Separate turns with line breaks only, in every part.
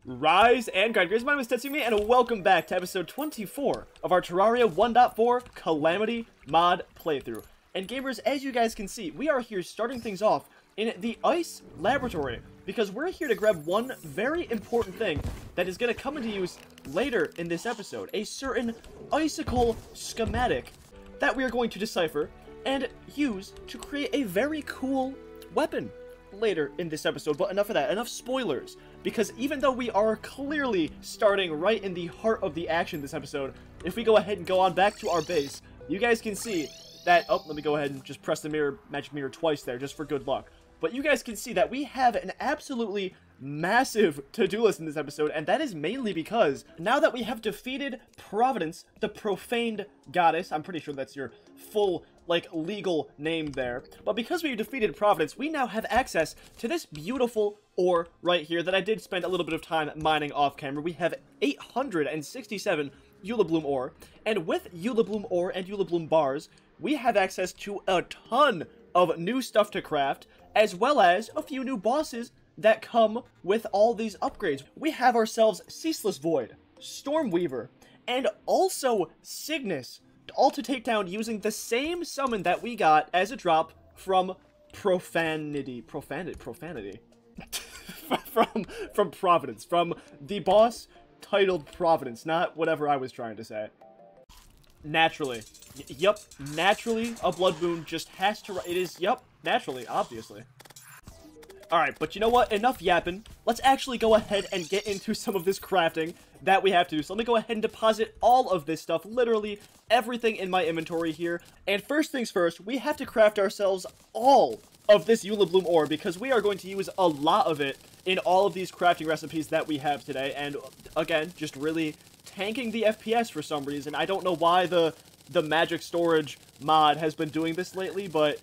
Rise and grind. Guys, my name is Tetsyumi, and welcome back to episode 24 of our Terraria 1.4 Calamity mod playthrough. And gamers, as you guys can see, we are here starting things off in the ice laboratory, because we're here to grab one very important thing that is going to come into use later in this episode. A certain icicle schematic that we are going to decipher and use to create a very cool weapon later in this episode. But enough of that, enough spoilers, because even though we are clearly starting right in the heart of the action this episode, if we go ahead and go on back to our base, you guys can see that, oh, let me go ahead and just press the mirror, magic mirror twice there, just for good luck. But you guys can see that we have an absolutely massive to-do list in this episode, and that is mainly because now that we have defeated Providence, the profaned goddess, I'm pretty sure that's your full, like, legal name there, but because we defeated Providence, we now have access to this beautiful ore right here that I did spend a little bit of time mining off camera. We have 867 Eulabloom ore, and with Eulabloom ore and Eulabloom bars, we have access to a ton of new stuff to craft, as well as a few new bosses that come with all these upgrades. We have ourselves Ceaseless Void, Stormweaver, and also Cygnus, all to take down using the same summon that we got as a drop from Profanity. from Providence, from the boss titled Providence, not whatever I was trying to say. Naturally. Yup, naturally, a Blood Boon just has to... It is, yup, naturally, obviously. Alright, but you know what? Enough yapping. Let's actually go ahead and get into some of this crafting that we have to do. So let me go ahead and deposit all of this stuff, literally everything in my inventory here. And first things first, we have to craft ourselves all of this Eulabloom ore, because we are going to use a lot of it in all of these crafting recipes that we have today. And again, just really tanking the FPS for some reason. I don't know why the magic storage mod has been doing this lately, but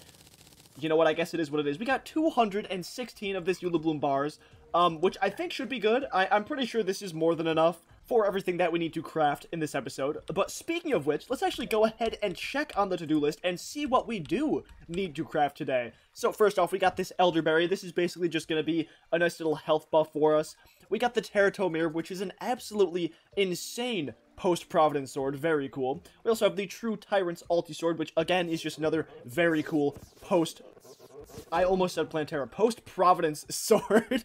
you know what, I guess it is what it is. We got 216 of this Eulabloom bars, which I think should be good. I'm pretty sure this is more than enough for everything that we need to craft in this episode. But speaking of which, let's actually go ahead and check on the to-do list and see what we do need to craft today. So first off, we got this elderberry. This is basically just going to be a nice little health buff for us. We got the Terraria, which is an absolutely insane post-Providence sword. Very cool. We also have the True Tyrant's ulti sword, which again is just another very cool I almost said Plantera. Post-Providence sword.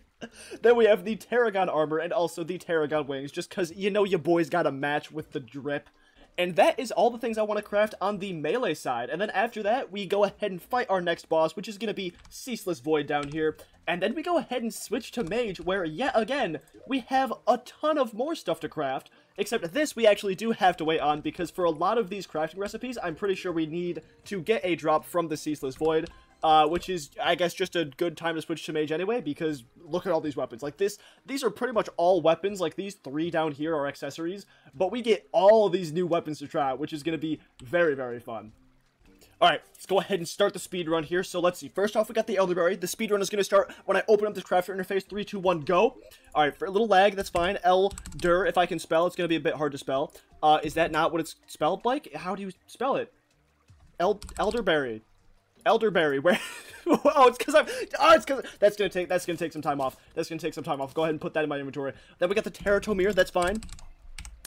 Then we have the Tarragon armor and also the Tarragon wings, just because you know your boys got a match with the drip. And that is all the things I want to craft on the melee side. And then after that, we go ahead and fight our next boss, which is going to be Ceaseless Void down here. And then we go ahead and switch to Mage, where yet again, we have a ton of more stuff to craft. Except this we actually do have to wait on, because for a lot of these crafting recipes, I'm pretty sure we need to get a drop from the Ceaseless Void. Which is, I guess, just a good time to switch to Mage anyway, because look at all these weapons. Like these are pretty much all weapons. Like these three down here are accessories, but we get all these new weapons to try out, which is going to be very, very fun. Alright, let's go ahead and start the speed run here. So let's see. First off, we got the elderberry. The speed run is going to start when I open up this crafter interface. 3, 2, 1, go. Alright, for a little lag, that's fine. Elder, if I can spell, it's going to be a bit hard to spell. Is that not what it's spelled like? How do you spell it? Elderberry. Elderberry, where? Oh, it's because that's gonna take some time off. That's gonna take some time off. Go ahead and put that in my inventory. Then we got the Terraria. That's fine.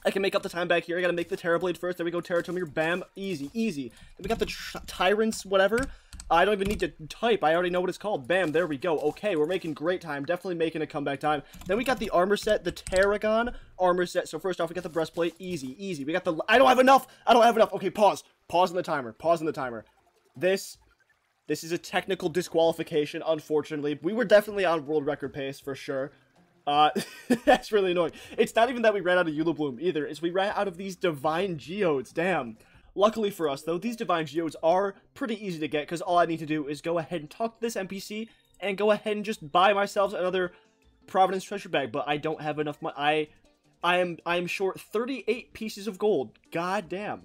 I can make up the time back here. I gotta make the Terrorblade first. There we go, Terraria. Bam, easy, easy. Then we got the Tyrants, whatever. I don't even need to type. I already know what it's called. Bam, there we go. Okay, we're making great time. Definitely making a comeback time. Then we got the armor set, the Tarragon armor set. So first off, we got the breastplate. Easy, easy. We got the... I don't have enough. Okay, pause. Pause on the timer. Pause on the timer. This is a technical disqualification, unfortunately. We were definitely on world record pace, for sure. That's really annoying. It's not even that we ran out of Eulabloom, either. It's we ran out of these Divine Geodes. Damn. Luckily for us, though, these Divine Geodes are pretty easy to get, because all I need to do is go ahead and talk to this NPC, and go ahead and just buy myself another Providence treasure bag. But I don't have enough money. I am short 38 pieces of gold. God damn.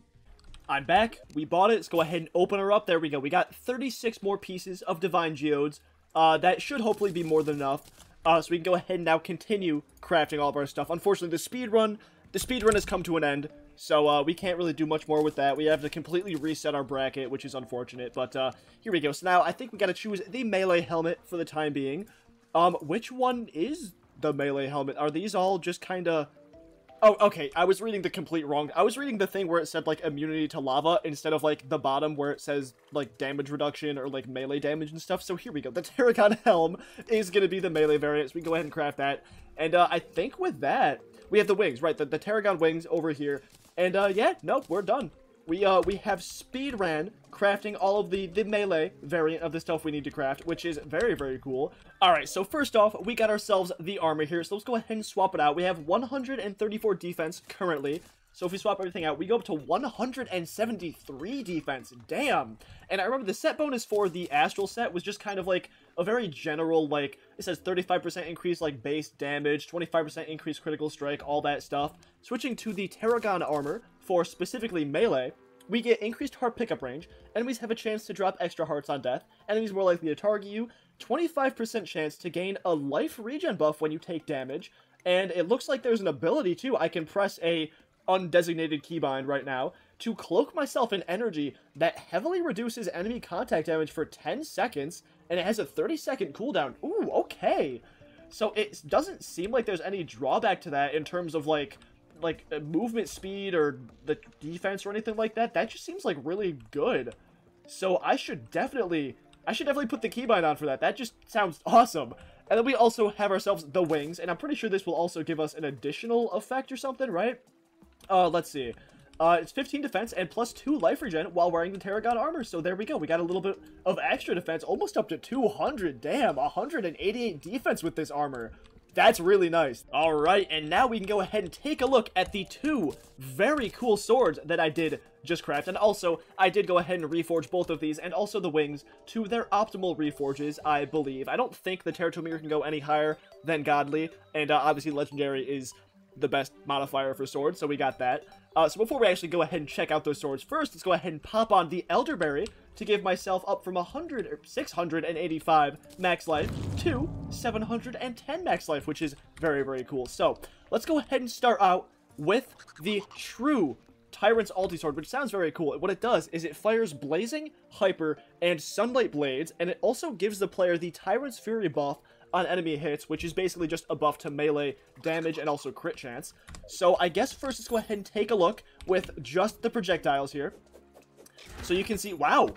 I'm back. We bought it. Let's go ahead and open her up. There we go. We got 36 more pieces of Divine Geodes. That should hopefully be more than enough. So we can go ahead and now continue crafting all of our stuff. Unfortunately, the speed run has come to an end. So we can't really do much more with that. We have to completely reset our bracket, which is unfortunate. But here we go. So now I think we got to choose the melee helmet for the time being. Which one is the melee helmet. Are these all just kind of... Oh, okay, I was reading the complete wrong. I was reading the thing where it said, like, immunity to lava instead of, like, the bottom where it says, like, damage reduction or, like, melee damage and stuff. So here we go. The Tarragon Helm is going to be the melee variant, so we can go ahead and craft that. And I think with that, we have the wings, right? The Tarragon wings over here. And yeah, nope, we're done. We have speed ran crafting all of the melee variant of the stuff we need to craft, which is very, very cool. Alright, so first off, we got ourselves the armor here, so let's go ahead and swap it out. We have 134 defense currently, so if we swap everything out, we go up to 173 defense. Damn! And I remember the set bonus for the Astral set was just kind of like a very general, like, it says 35% increase, like, base damage, 25% increase critical strike, all that stuff. Switching to the Tarragon armor for specifically melee, we get increased heart pickup range, enemies have a chance to drop extra hearts on death, enemies more likely to target you, 25% chance to gain a life regen buff when you take damage, and it looks like there's an ability too. I can press a undesignated keybind right now to cloak myself in energy that heavily reduces enemy contact damage for 10 seconds, and it has a 30-second cooldown. Ooh, okay. So it doesn't seem like there's any drawback to that in terms of like movement speed or the defense or anything like that. That just seems like really good. So I should definitely put the keybind on for that. That just sounds awesome. And then we also have ourselves the wings, and I'm pretty sure this will also give us an additional effect or something, right? Let's see. It's 15 defense and plus 2 life regen while wearing the Tarragon armor. So there we go. We got a little bit of extra defense, almost up to 200. Damn, 188 defense with this armor. That's really nice. Alright, and now we can go ahead and take a look at the 2 very cool swords that I did just craft. And also, I did go ahead and reforge both of these, and also the wings, to their optimal reforges, I believe. I don't think the Terraria can go any higher than Godly, and obviously Legendary is the best modifier for swords, so we got that. So before we actually go ahead and check out those swords, first, let's go ahead and pop on the Elderberry to give myself up from 685 max life to 710 max life, which is very, very cool. So let's go ahead and start out with the true Tyrant's Ulti Sword, which sounds very cool. What it does is it fires Blazing, Hyper, and Sunlight Blades, and it also gives the player the Tyrant's Fury buff on enemy hits, which is basically just a buff to melee damage and also crit chance. So I guess first let's go ahead and take a look with just the projectiles here. So you can see, wow.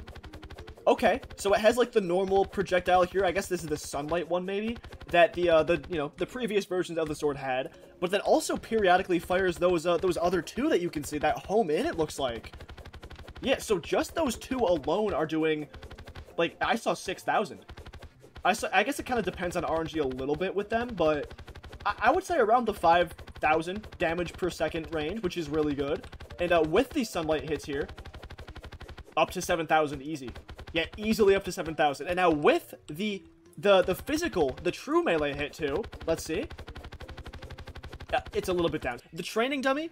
Okay, so it has like the normal projectile here. I guess this is the Sunlight one maybe, that the previous versions of the sword had. But then also periodically fires those other 2 that you can see, that home in, it looks like. Yeah, so just those 2 alone are doing, like, I saw 6,000. I guess it kind of depends on RNG a little bit with them, but I would say around the 5,000 damage per second range, which is really good. And with these Sunlight hits here, up to 7,000 easy. Yeah, easily up to 7,000. And now with the physical, the true melee hit too, let's see. It's a little bit down. The training dummy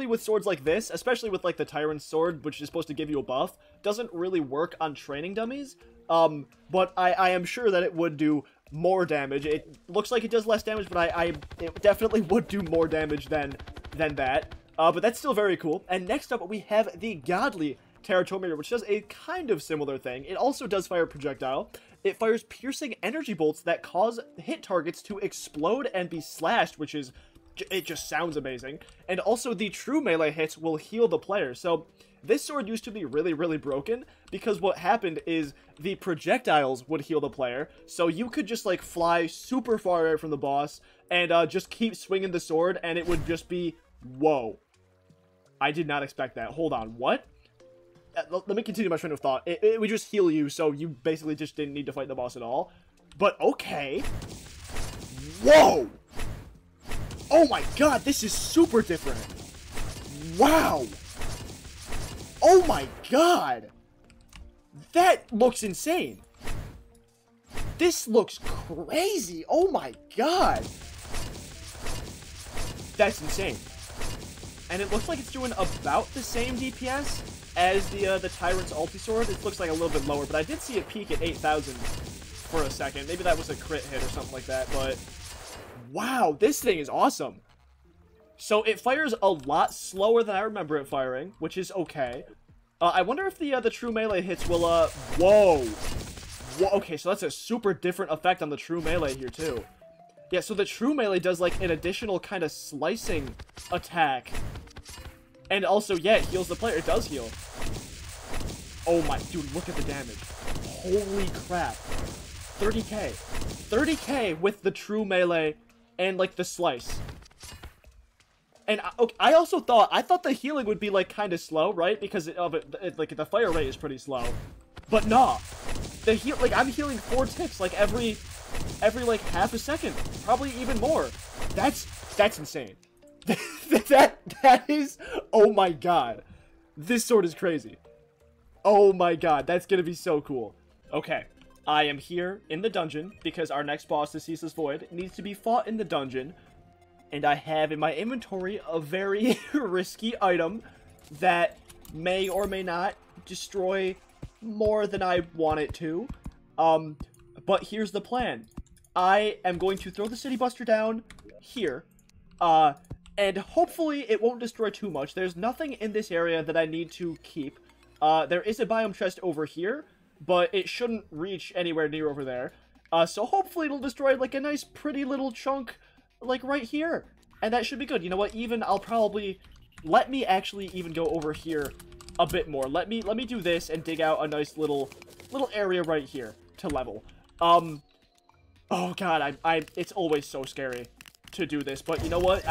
with swords like this, especially with like the Tyrant's sword, which is supposed to give you a buff, doesn't really work on training dummies. But I am sure that it would do more damage. It looks like it does less damage, but it definitely would do more damage than that. But that's still very cool. And next up, we have the Godly Terraria, which does a kind of similar thing. It also does fire projectile. It fires piercing energy bolts that cause hit targets to explode and be slashed, which is... it just sounds amazing. And also the true melee hits will heal the player. So this sword used to be really, really broken because what happened is the projectiles would heal the player. So you could just like fly super far away from the boss and just keep swinging the sword and it would just be, whoa. I did not expect that. Hold on, what? Let me continue my train of thought. It would just heal you, so you basically just didn't need to fight the boss at all. But okay. Whoa! Oh my god, this is super different. Wow. Oh my god. That looks insane. This looks crazy. Oh my god. That's insane. And it looks like it's doing about the same DPS as the Tyrant's Ulti Sword. It looks like a little bit lower, but I did see it peak at 8,000 for a second. Maybe that was a crit hit or something like that, but... wow, this thing is awesome. So it fires a lot slower than I remember it firing, which is okay. I wonder if the true melee hits will, whoa. Okay, so that's a super different effect on the true melee here, too. Yeah, so the true melee does, like, an additional kind of slicing attack. And also, yeah, it heals the player. It does heal. Oh my, dude, look at the damage. Holy crap. 30k. 30k with the true melee and, like, the slice. And I also thought the healing would be, like, kind of slow, right? Because like, the fire rate is pretty slow. But nah. The heal, like, I'm healing 4 ticks, like, every like half a second, probably even more. That's insane. that is, oh my god, this sword is crazy. Oh my god, that's gonna be so cool. Okay, I am here in the dungeon because our next boss, the Ceaseless Void, needs to be fought in the dungeon, and I have in my inventory a very risky item that may or may not destroy more than I want it to. But here's the plan. I am going to throw the City Buster down here, and hopefully it won't destroy too much. There's nothing in this area that I need to keep. There is a biome chest over here, but it shouldn't reach anywhere near over there. So hopefully it'll destroy, like, a nice pretty little chunk, like, right here. And that should be good. You know what, even I'll probably, let me actually even go over here a bit more. Let me do this and dig out a nice little area right here to level. Oh god, it's always so scary to do this, but you know what,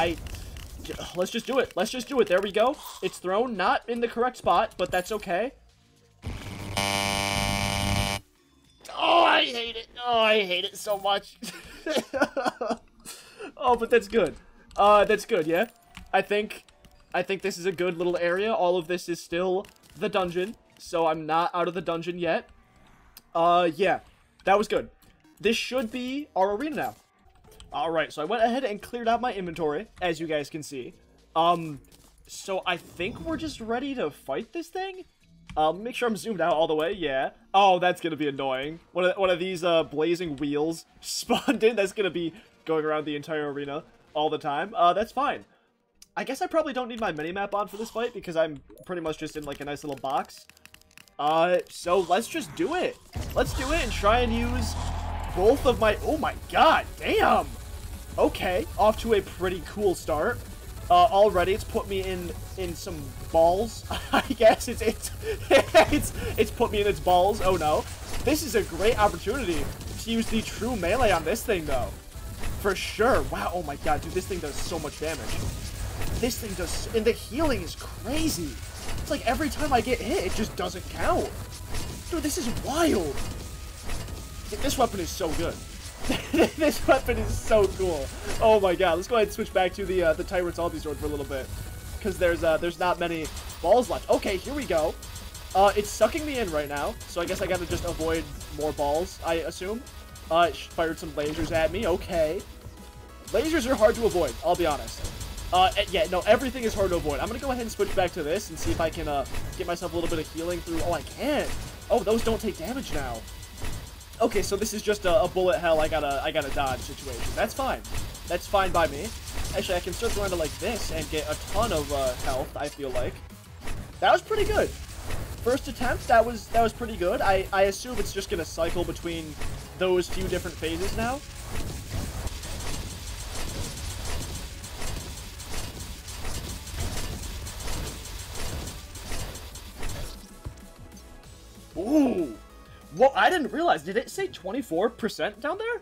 let's just do it. Let's just do it. There we go. It's thrown, not in the correct spot, but that's okay. Oh, I hate it. Oh, I hate it so much. Oh, but that's good. That's good, yeah? I think this is a good little area. All of this is still the dungeon, so I'm not out of the dungeon yet. Yeah, that was good. This should be our arena now. Alright, so I went ahead and cleared out my inventory, as you guys can see. So I think we're just ready to fight this thing? Make sure I'm zoomed out all the way, yeah. Oh, that's gonna be annoying. One of these, blazing wheels spawned in that's gonna be going around the entire arena all the time. That's fine. I guess I probably don't need my minimap on for this fight, because I'm pretty much just in, like, a nice little box. So let's just do it. Let's do it and try and use both of my... Oh my god, damn! Okay, off to a pretty cool start. Already it's put me in some balls. I guess it's put me in its balls. Oh no. This is a great opportunity to use the true melee on this thing though. For sure. Wow, oh my god, dude, this thing does so much damage. This thing does, and the healing is crazy. It's like every time I get hit, it just doesn't count. Dude, this is wild. This weapon is so good. This weapon is so cool. Oh my god, let's go ahead and switch back to the Tyrant's Ulti Sword for a little bit. Because there's not many balls left. Okay, here we go. It's sucking me in right now, so I guess I gotta just avoid more balls, I assume. It fired some lasers at me, okay. Lasers are hard to avoid, I'll be honest. Yeah, no, everything is hard to avoid. I'm gonna go ahead and switch back to this and see if I can, get myself a little bit of healing through. Oh, I can! Oh, those don't take damage now. Okay, so this is just a bullet hell I gotta dodge situation. That's fine. That's fine by me. Actually, I can circle around it like this and get a ton of, health, I feel like. That was pretty good. First attempt, that was pretty good. I assume it's just gonna cycle between those few different phases now. Ooh. Well, I didn't realize. Did it say 24% down there?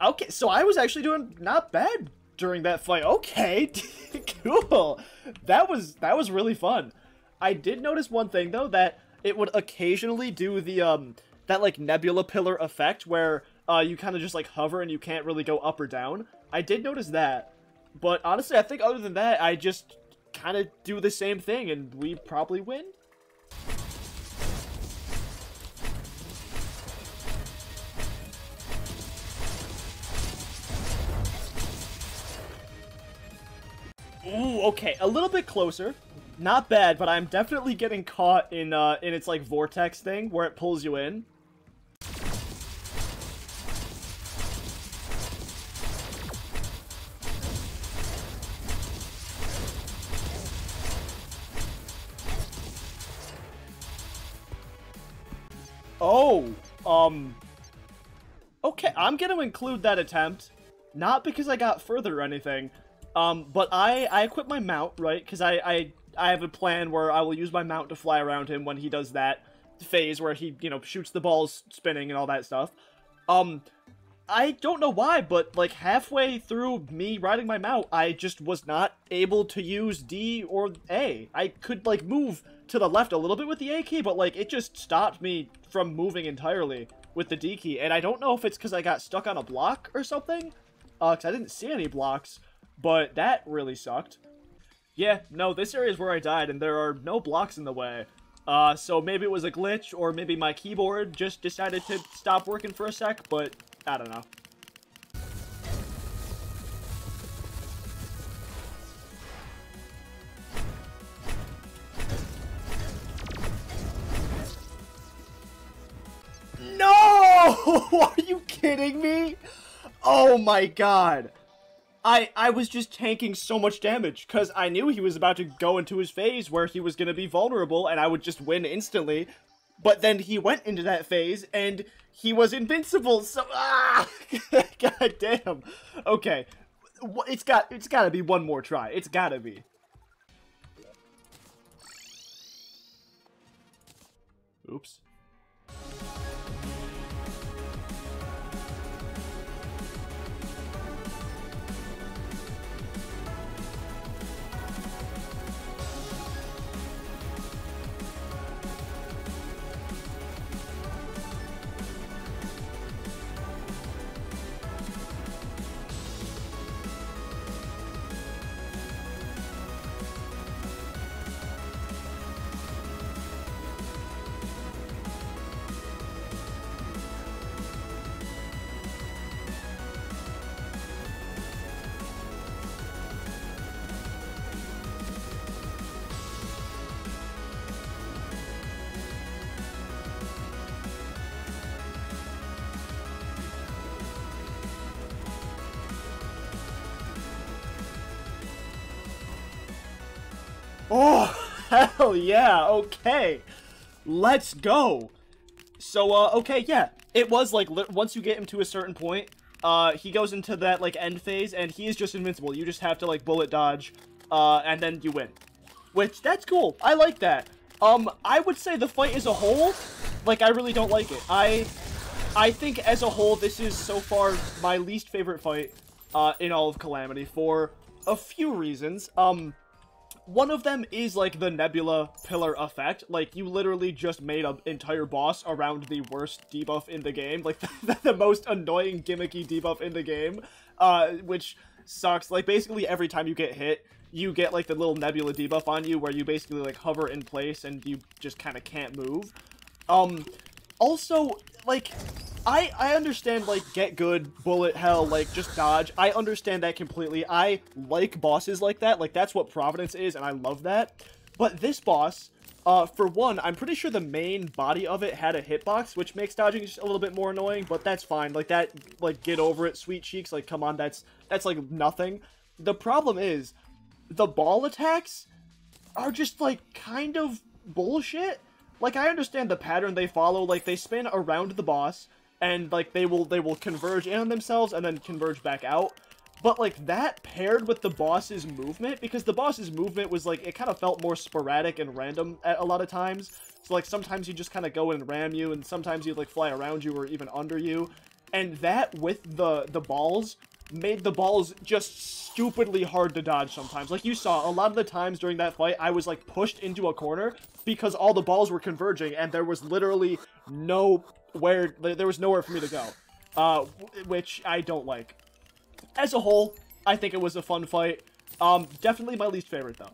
Okay, so I was actually doing not bad during that fight. Okay, cool. That was really fun. I did notice one thing though, that it would occasionally do the that like nebula pillar effect where you kind of just like hover and you can't really go up or down. I did notice that, but honestly, I think other than that, I just kind of do the same thing and we probably win. Ooh, okay, a little bit closer. Not bad, but I'm definitely getting caught in its, like, vortex thing, where it pulls you in. Oh, okay, I'm gonna include that attempt. not because I got further or anything, but I equip my mount, right? Because I have a plan where I will use my mount to fly around him when he does that phase where he, you know, shoots the balls spinning and all that stuff. I don't know why, but, like, halfway through me riding my mount, I just was not able to use D or A. I could, like, move to the left a little bit with the A key, but, like, it just stopped me from moving entirely with the D key. And I don't know if it's because I got stuck on a block or something, because I didn't see any blocks, but that really sucked. Yeah, no, this area is where I died, and there are no blocks in the way. So maybe it was a glitch, or maybe my keyboard just decided to stop working for a sec, but I don't know. No! Are you kidding me? Oh my god. I was just tanking so much damage, because I knew he was about to go into his phase where he was going to be vulnerable, and I would just win instantly. But then he went into that phase, and he was invincible, so god damn. Okay, it's gotta be one more try. It's gotta be. Oops. Oh, hell yeah, okay. Let's go. So, okay, yeah. It was, like, once you get him to a certain point, he goes into that, like, end phase, and he is just invincible. You just have to, like, bullet dodge, and then you win. Which, that's cool. I like that. I would say the fight as a whole, like, I really don't like it. I think as a whole, this is so far my least favorite fight, in all of Calamity for a few reasons. One of them is, like, the Nebula Pillar effect. Like, you literally just made an entire boss around the worst debuff in the game. Like, the most annoying, gimmicky debuff in the game, which sucks. Like, basically every time you get hit, you get, like, the little Nebula debuff on you where you basically, like, hover in place and you just kind of can't move. Also, like, I understand, like, get good, bullet hell, like, just dodge. I understand that completely. I like bosses like that. Like, that's what Providence is, and I love that. But this boss, for one, I'm pretty sure the main body of it had a hitbox, which makes dodging just a little bit more annoying, but that's fine. Like, that, like, get over it, sweet cheeks. Like, come on, that's like, nothing. The problem is, the ball attacks are just, like, kind of bullshit. Like, I understand the pattern they follow. Like, they spin around the boss, and, like, they will converge in on themselves and then converge back out. But, like, that paired with the boss's movement, because the boss's movement was, like, it kind of felt more sporadic and random at a lot of times. So, like, sometimes you just kind of go in and ram you, and sometimes you'd, like, fly around you or even under you. And that, with the balls, made the balls just stupidly hard to dodge sometimes. Like, you saw, a lot of the times during that fight, I was, like, pushed into a corner because all the balls were converging, and there was literally there was nowhere for me to go, which I don't like. As a whole, I think it was a fun fight. Definitely my least favorite, though.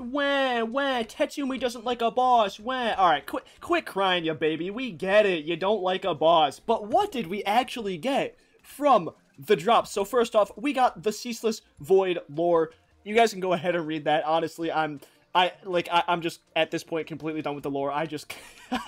Wah, Tetsyumi doesn't like a boss, wah. Alright, quit crying, ya baby, we get it, you don't like a boss. But what did we actually get from the drops? So first off, we got the Ceaseless Void lore. You guys can go ahead and read that. Honestly, I'm just, at this point, completely done with the lore. I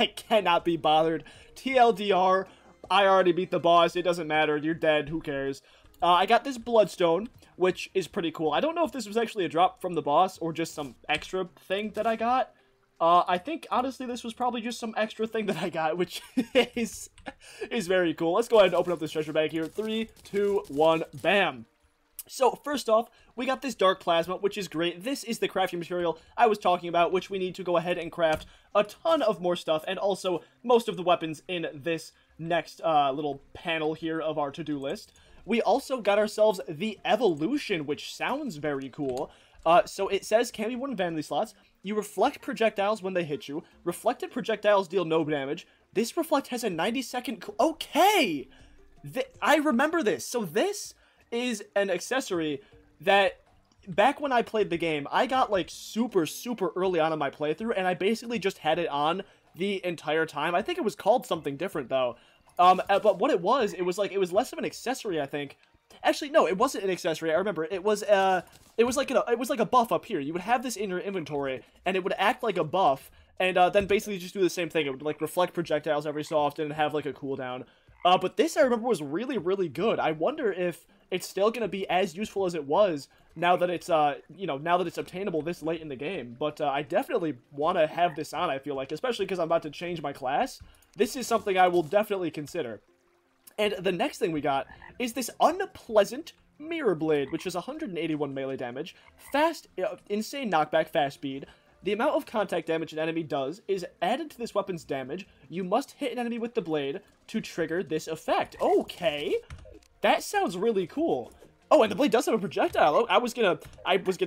cannot be bothered. TLDR, I already beat the boss. It doesn't matter. You're dead. Who cares? I got this Bloodstone, which is pretty cool. I don't know if this was actually a drop from the boss or just some extra thing that I got. I think, honestly, this was probably just some extra thing that I got, which is very cool. Let's go ahead and open up this treasure bag here. 3, 2, 1, bam! So, first off, we got this dark plasma, which is great. This is the crafting material I was talking about, which we need to go ahead and craft a ton of more stuff, and also most of the weapons in this next little panel here of our to-do list. We also got ourselves the evolution, which sounds very cool. So it says, can be worn in vanity slots. You reflect projectiles when they hit you. Reflected projectiles deal no damage. This reflect has a 90-second... Okay! I remember this. So this is an accessory that, back when I played the game, I got, like, super early on in my playthrough, and I basically just had it on the entire time. I think it was called something different, though. But what it was less of an accessory, I think. Actually, no, it wasn't an accessory. I remember it was like a buff up here. You would have this in your inventory, and it would act like a buff, and then basically just do the same thing. It would like reflect projectiles every so often and have like a cooldown. But this I remember was really good. I wonder if it's still gonna be as useful as it was now that it's now that it's obtainable this late in the game. But I definitely want to have this on. I feel like, especially because I'm about to change my class. This is something I will definitely consider. And the next thing we got is this unpleasant Mirror Blade, which is 181 melee damage, fast, insane knockback, fast speed. The amount of contact damage an enemy does is added to this weapon's damage. You must hit an enemy with the blade to trigger this effect. Okay, that sounds really cool. Oh, and the blade does have a projectile. Oh, I was gonna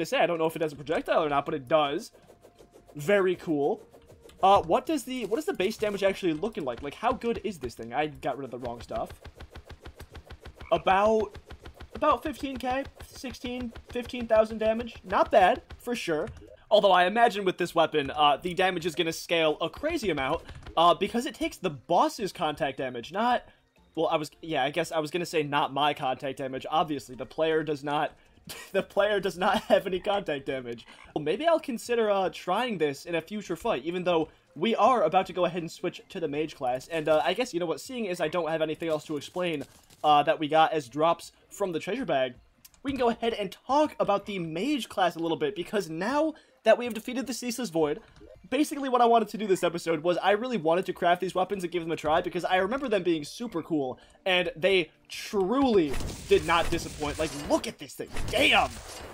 say, I don't know if it has a projectile or not, but it does. Very cool. What is the base damage actually looking like? Like, how good is this thing? I got rid of the wrong stuff. About 15k, 15,000 damage. Not bad, for sure. Although I imagine with this weapon, the damage is going to scale a crazy amount, because it takes the boss's contact damage, not... Well, I guess I was going to say not my contact damage. Obviously, the player does not have any contact damage. Well, maybe I'll consider trying this in a future fight, even though we are about to go ahead and switch to the mage class. And I guess, you know what, seeing as I don't have anything else to explain that we got as drops from the treasure bag, we can go ahead and talk about the mage class a little bit, because now that we have defeated the Ceaseless Void, basically what I wanted to do this episode was I really wanted to craft these weapons and give them a try, because I remember them being super cool, and they truly did not disappoint. Like, look at this thing. Damn!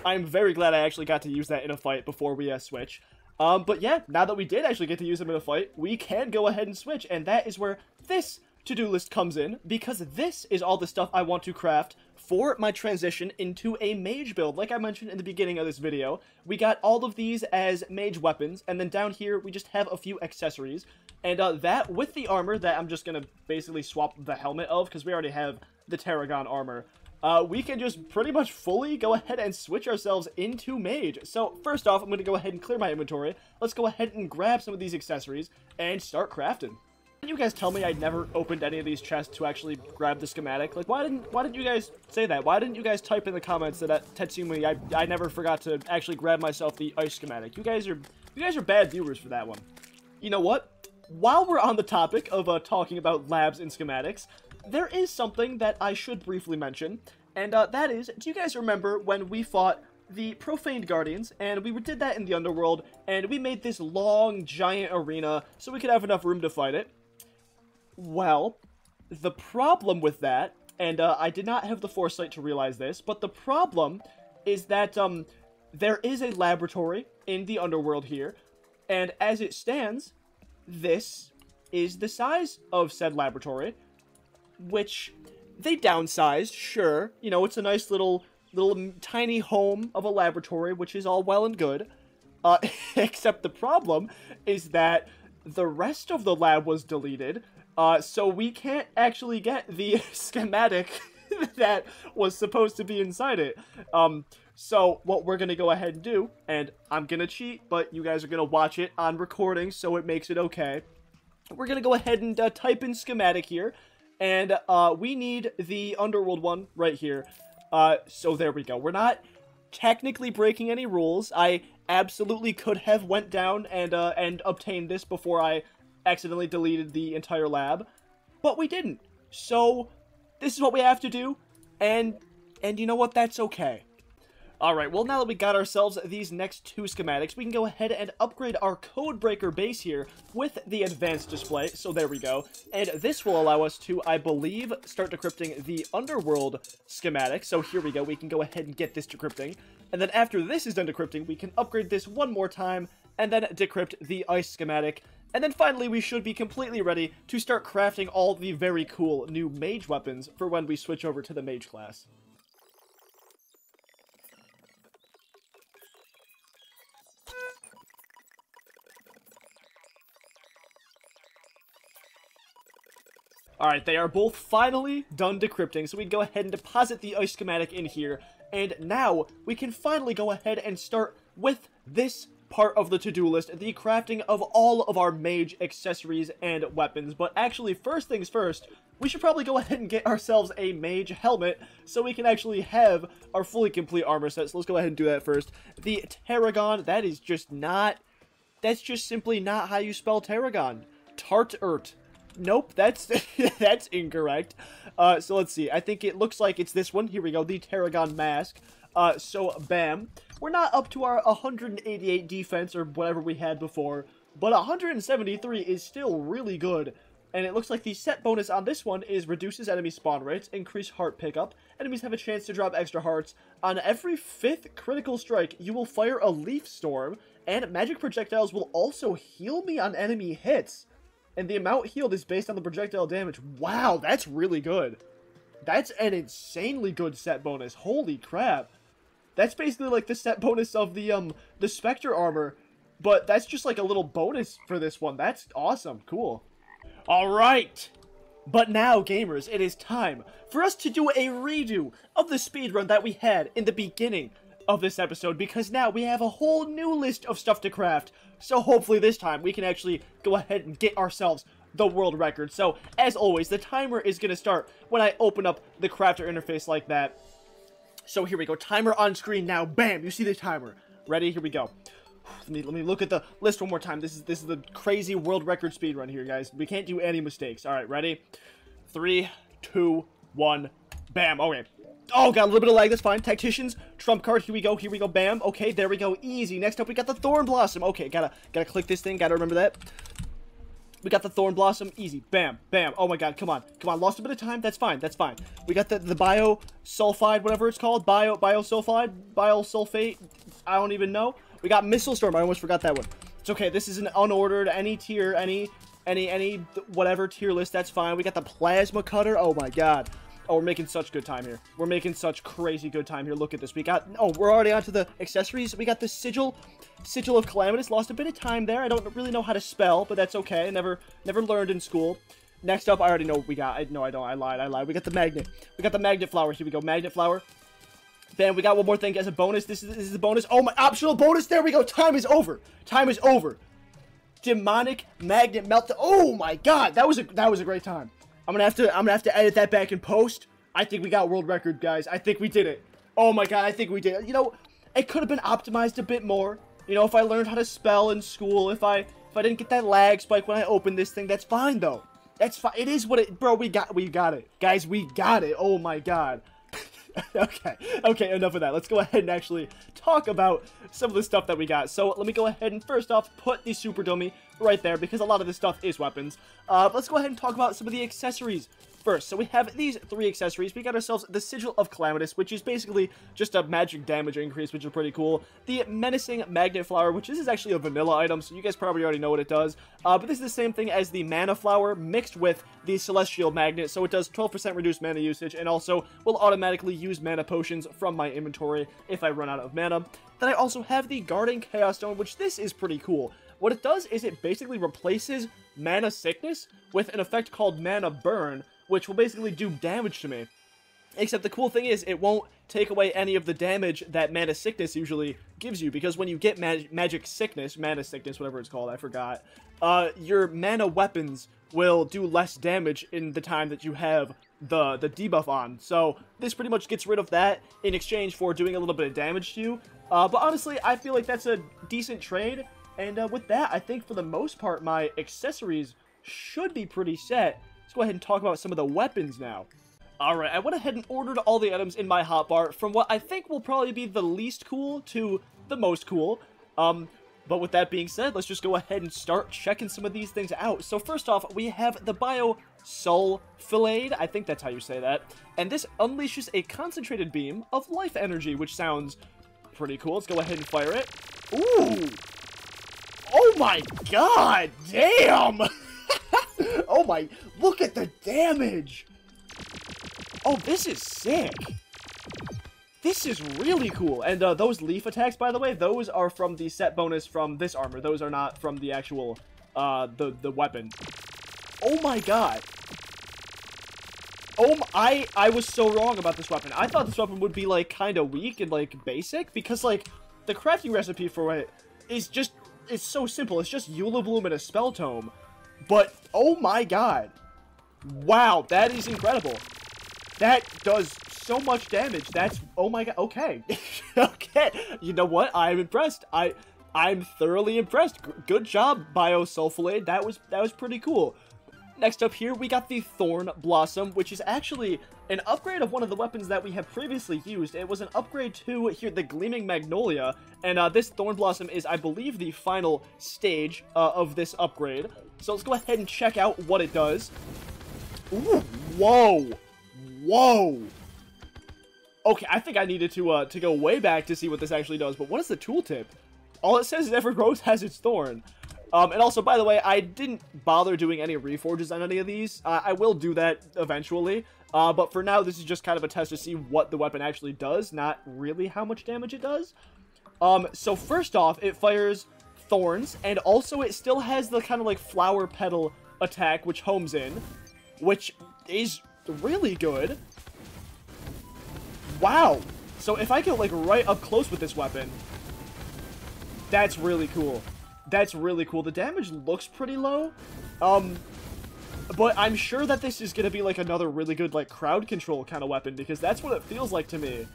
I'm very glad I actually got to use that in a fight before we switch. But yeah, now that we did actually get to use them in a fight, we can go ahead and switch, and that is where this to-do list comes in, because this is all the stuff I want to craft for my transition into a mage build. Like I mentioned in the beginning of this video, we got all of these as mage weapons, and then down here we just have a few accessories, and that with the armor that I'm just gonna basically swap the helmet of, because we already have the Terragon armor, we can just pretty much fully go ahead and switch ourselves into mage. So first off, I'm gonna go ahead and clear my inventory. Let's go ahead and grab some of these accessories and start crafting. Didn't you guys tell me I'd never opened any of these chests to actually grab the schematic? Like, why didn't you guys say that? Why didn't you guys type in the comments that at Tetsyumi I never forgot to actually grab myself the ice schematic? You guys are bad viewers for that one. You know what? While we're on the topic of talking about labs and schematics, there is something that I should briefly mention, and that is, do you guys remember when we fought the Profaned Guardians, and we did that in the Underworld, and we made this long, giant arena so we could have enough room to fight it? Well, the problem with that, and I did not have the foresight to realize this, but the problem is that there is a laboratory in the Underworld here, and as it stands, this is the size of said laboratory, which they downsized, sure. You know, it's a nice little tiny home of a laboratory, which is all well and good, except the problem is that the rest of the lab was deleted. So we can't actually get the schematic that was supposed to be inside it. So what we're going to go ahead and do, and I'm going to cheat, but you guys are going to watch it on recording, so it makes it okay. We're going to go ahead and type in schematic here, and we need the Underworld one right here. So there we go. We're not technically breaking any rules. I absolutely could have went down and obtained this before I accidentally deleted the entire lab, but we didn't. So this is what we have to do, and you know what? That's okay. Alright, well now that we got ourselves these next two schematics, we can go ahead and upgrade our Codebreaker base here with the advanced display. So there we go. And this will allow us to, I believe, start decrypting the Underworld schematic. So here we go, we can go ahead and get this decrypting. And then after this is done decrypting, we can upgrade this one more time and then decrypt the Ice schematic. And then finally, we should be completely ready to start crafting all the very cool new mage weapons for when we switch over to the mage class. Alright, they are both finally done decrypting, so we can go ahead and deposit the ice schematic in here, and now we can finally go ahead and start with this part of the to-do list, the crafting of all of our mage accessories and weapons. But actually, first things first, we should probably go ahead and get ourselves a mage helmet so we can actually have our fully complete armor set. So let's go ahead and do that first. The Tarragon, that is just not, that's just simply not how you spell Tarragon. Tartert. Nope, that's that's incorrect. So let's see. I think it looks like it's this one. Here we go, the Tarragon mask. So bam. We're not up to our 188 defense or whatever we had before, but 173 is still really good. And it looks like the set bonus on this one is reduces enemy spawn rates, increase heart pickup. Enemies have a chance to drop extra hearts. On every 5th critical strike, you will fire a leaf storm, and magic projectiles will also heal me on enemy hits. And the amount healed is based on the projectile damage. Wow, that's really good. That's an insanely good set bonus. Holy crap. That's basically like the set bonus of the Spectre armor. But that's just like a little bonus for this one. That's awesome. Cool. Alright. But now, gamers, it is time for us to do a redo of the speedrun that we had in the beginning of this episode, because now we have a whole new list of stuff to craft. So hopefully this time we can actually go ahead and get ourselves the world record. So as always, the timer is going to start when I open up the crafter interface like that. So here we go, timer on screen now. Bam, you see the timer. Ready? Here we go. Let me look at the list one more time. This is the crazy world record speed run here, guys. We can't do any mistakes. All right, ready? 3, 2, 1, bam. Okay. Oh, got a little bit of lag. That's fine. Tacticians, trump card. Here we go. Here we go. Bam. Okay, there we go. Easy. Next up, we got the Thorn Blossom. Okay, gotta click this thing. Gotta remember that. We got the Thorn Blossom. Easy. Bam. Bam. Oh my god. Come on. Come on. Lost a bit of time. That's fine. That's fine. We got the Bio-Sulfide, whatever it's called. Bio-Sulfide. Bio-Sulfate. I don't even know. We got Missile Storm. I almost forgot that one. It's okay. This is an unordered, any tier, any whatever tier list. That's fine. We got the Plasma Cutter. Oh my god. Oh, we're making such good time here. We're making such crazy good time here. Look at this. We got... Oh, we're already onto the accessories. We got the Sigil of Calamitous. Lost a bit of time there. I don't really know how to spell, but that's okay. Never learned in school. Next up, I already know what we got. No, I don't. I lied. We got the Magnet. We got the Magnet Flower. Here we go. Magnet Flower. Bam, we got one more thing as a bonus. This is the bonus. Oh, my optional bonus. There we go. Time is over. Time is over. Demonic Magnet Melt. Oh, my God. That was a great time. I'm gonna have to edit that back in post. I think we got world record, guys. I think we did it. Oh my god, I think we did it. You know, it could have been optimized a bit more. You know, if I learned how to spell in school, if I didn't get that lag spike when I opened this thing, that's fine though. That's fine. It is what it, bro. We got it, guys. We got it. Oh my god. Okay, enough of that. Let's go ahead and actually talk about some of the stuff that we got. So let me go ahead and first off put the super dummy right there, because a lot of this stuff is weapons. Let's go ahead and talk about some of the accessories first. So we have these 3 accessories. We got ourselves the Sigil of Calamitous, which is basically just a magic damage increase, which is pretty cool. The Menacing Magnet Flower, which this is actually a vanilla item, so you guys probably already know what it does. But this is the same thing as the Mana Flower mixed with the Celestial Magnet, so it does 12% reduced mana usage, and also will automatically use mana potions from my inventory if I run out of mana. Then I also have the Guarding Chaos Stone, which this is pretty cool. What it does is it basically replaces Mana Sickness with an effect called Mana Burn, which will basically do damage to me. Except the cool thing is, it won't take away any of the damage that Mana Sickness usually gives you, because when you get Magic Sickness, Mana Sickness, whatever it's called, I forgot, your mana weapons will do less damage in the time that you have the debuff on. So this pretty much gets rid of that in exchange for doing a little bit of damage to you. But honestly, I feel like that's a decent trade. And with that, I think for the most part, my accessories should be pretty set. Let's go ahead and talk about some of the weapons now. Alright, I went ahead and ordered all the items in my hotbar from what I think will probably be the least cool to the most cool. But with that being said, let's just go ahead and start checking some of these things out. So first off, we have the Bio Sulfilade, I think that's how you say that. And this unleashes a concentrated beam of life energy, which sounds pretty cool. Let's go ahead and fire it. Ooh! Oh my god! Damn! Oh my, look at the damage! Oh, this is sick! This is really cool. And those leaf attacks, by the way, those are from the set bonus from this armor. Those are not from the actual, the weapon. Oh my god. Oh, I was so wrong about this weapon. I thought this weapon would be, like, kind of weak and, like, basic. Because, like, the crafting recipe for it is just, it's so simple. It's just Eula Bloom and a Spell Tome. But, oh my god. Wow, that is incredible. That does so much damage. That's, oh my god, okay. Okay, you know what? I'm impressed. I'm thoroughly impressed. Good job, Biosulfilade. That was pretty cool. Next up here, we got the Thorn Blossom, which is actually an upgrade of one of the weapons that we have previously used. It was an upgrade to, here, the Gleaming Magnolia, and this Thorn Blossom is, I believe, the final stage of this upgrade. So let's go ahead and check out what it does. Ooh, whoa! Whoa! Okay, I think I needed to go way back to see what this actually does, but what is the tooltip? All it says is every rose has its thorn. And also, by the way, I didn't bother doing any reforges on any of these. I will do that eventually. But for now, this is just kind of a test to see what the weapon actually does, not really how much damage it does. So first off, it fires thorns, and also it still has the kind of like flower petal attack, which homes in, which is really good. Wow. So if I get like right up close with this weapon, that's really cool. That's really cool. The damage looks pretty low. But I'm sure that this is going to be like another really good like crowd control kind of weapon, because that's what it feels like to me.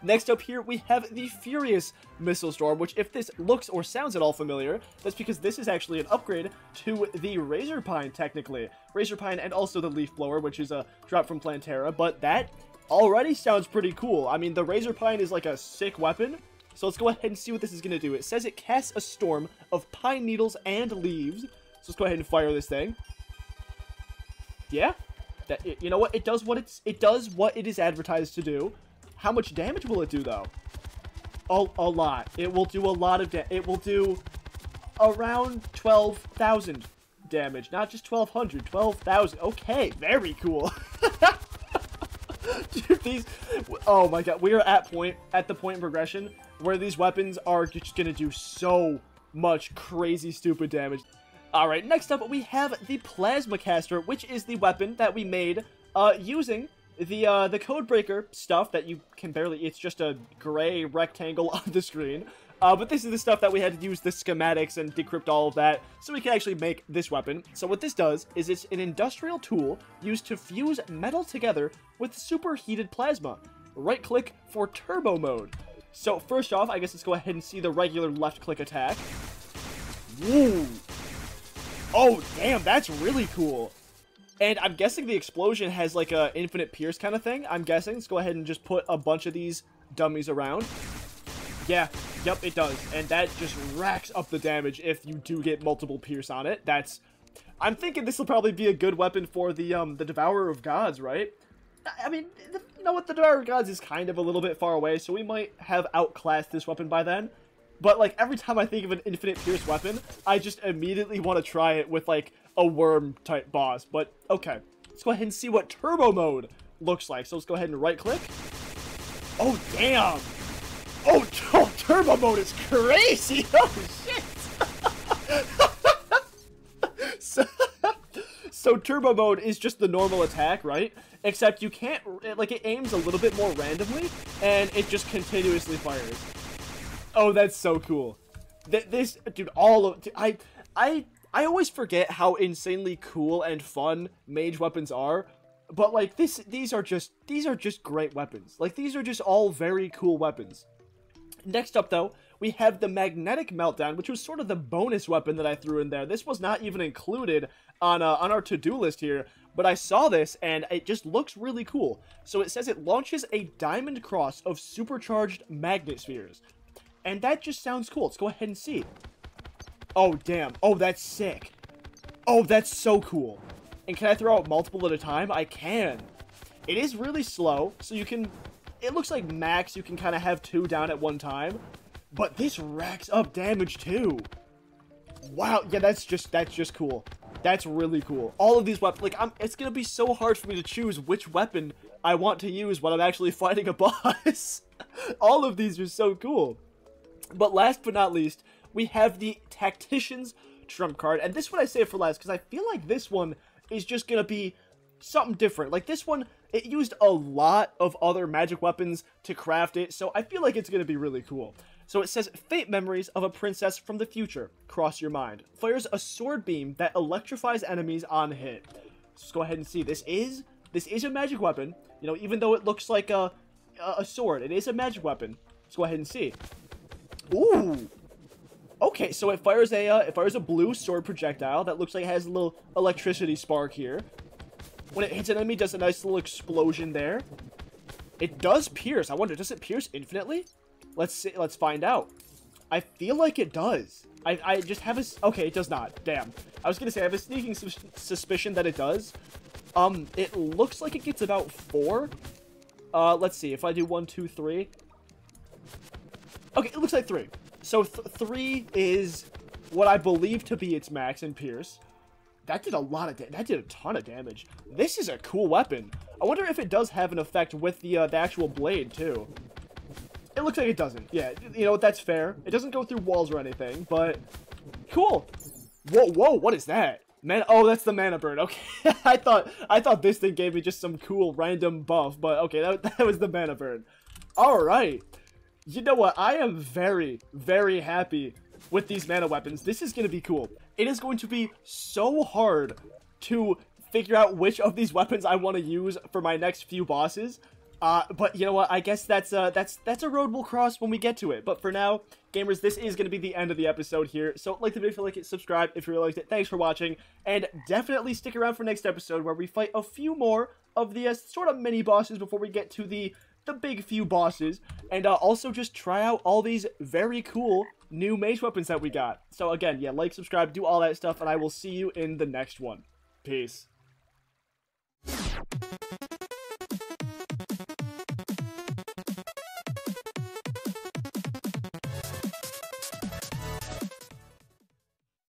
Next up here, we have the Furious Missile Storm, which if this looks or sounds at all familiar, that's because this is actually an upgrade to the Razor Pine, technically. Razor Pine and also the Leaf Blower, which is a drop from Plantera, but that already sounds pretty cool. I mean, the Razor Pine is like a sick weapon, so let's go ahead and see what this is going to do. It says it casts a storm of pine needles and leaves, so let's go ahead and fire this thing. Yeah, you know what? It does what it is advertised to do. How much damage will it do, though? A lot. It will do a lot of damage. It will do around 12,000 damage. Not just 1,200, 12,000. Okay, very cool. Dude, these... Oh my god, we are at the point in progression where these weapons are just gonna do so much crazy, stupid damage. Alright, next up, we have the Plasma Caster, which is the weapon that we made using the Codebreaker stuff that you can barely... It's just a gray rectangle on the screen. But this is the stuff that we had to use the schematics and decrypt all of that, so we can actually make this weapon. So what this does is it's an industrial tool used to fuse metal together with superheated plasma. Right-click for turbo mode. So first off, I guess let's go ahead and see the regular left-click attack. Woo! Oh, damn, that's really cool. And I'm guessing the explosion has like a infinite pierce kind of thing. I'm guessing. Let's go ahead and just put a bunch of these dummies around. Yeah, yep, it does. And that just racks up the damage if you do get multiple pierce on it. I'm thinking this will probably be a good weapon for the Devourer of Gods, right? I mean, you know what? The Devourer of Gods is kind of a little bit far away, so we might have outclassed this weapon by then. But, like, every time I think of an infinite pierce weapon, I just immediately want to try it with, like, a worm-type boss. But, okay. Let's go ahead and see what turbo mode looks like. So let's go ahead and right-click. Oh, damn! Oh, turbo mode is crazy! Oh, shit! So turbo mode is just the normal attack, right? Except you can't, like, it aims a little bit more randomly, and it just continuously fires. Oh, that's so cool. This, dude, I always forget how insanely cool and fun mage weapons are, but like these are just great weapons. Like, these are just all very cool weapons. Next up, though, we have the Magnetic Meltdown, which was sort of the bonus weapon that I threw in there. This was not even included on our to-do list here, but I saw this, and it just looks really cool. So it says it launches a diamond cross of supercharged magnet spheres. And that just sounds cool. Let's go ahead and see. Oh, damn. Oh, that's sick. Oh, that's so cool. And can I throw out multiple at a time? I can. It is really slow, so you can... It looks like max, you can kind of have 2 down at one time. But this racks up damage, too. Wow. Yeah, that's just cool. That's really cool. All of these weapons... Like, it's going to be so hard for me to choose which weapon I want to use when I'm actually fighting a boss. All of these are so cool. But last but not least, we have the Tactician's Trump card. And this one I saved for last because I feel like this one is just going to be something different. Like this one, it used a lot of other magic weapons to craft it. So I feel like it's going to be really cool. So it says, Fate Memories of a Princess from the Future. Cross your mind. Fires a sword beam that electrifies enemies on hit. Let's go ahead and see. This is a magic weapon. You know, even though it looks like a sword, it is a magic weapon. Let's go ahead and see. Ooh. Okay, so it fires a blue sword projectile that looks like it has a little electricity spark here. When it hits an enemy, it does a nice little explosion there. It does pierce. I wonder, does it pierce infinitely? Let's see. Let's find out. I feel like it does. I just have a... Okay, it does not. Damn. I was gonna say, I have a sneaking suspicion that it does. It looks like it gets about 4. Let's see. If I do 1, 2, 3... Okay, it looks like 3. So 3 is what I believe to be its max in pierce. That did a lot of that did a ton of damage. This is a cool weapon. I wonder if it does have an effect with the actual blade too. It looks like it doesn't. Yeah, you know, that's fair. It doesn't go through walls or anything, but cool. Whoa, what is that? Man, oh, that's the mana burn. Okay, I thought this thing gave me just some cool random buff, but okay, that was the mana burn. All right. You know what? I am very, very happy with these mana weapons. This is going to be cool. It is going to be so hard to figure out which of these weapons I want to use for my next few bosses. But you know what? I guess that's a road we'll cross when we get to it. But for now, gamers, this is going to be the end of the episode here. So like the video if you like it, subscribe if you really liked it. Thanks for watching, and definitely stick around for next episode where we fight a few more of the sort of mini bosses before we get to the big few bosses, and also just try out all these very cool new mage weapons that we got. So again, yeah, like, subscribe, do all that stuff, and I will see you in the next one. Peace.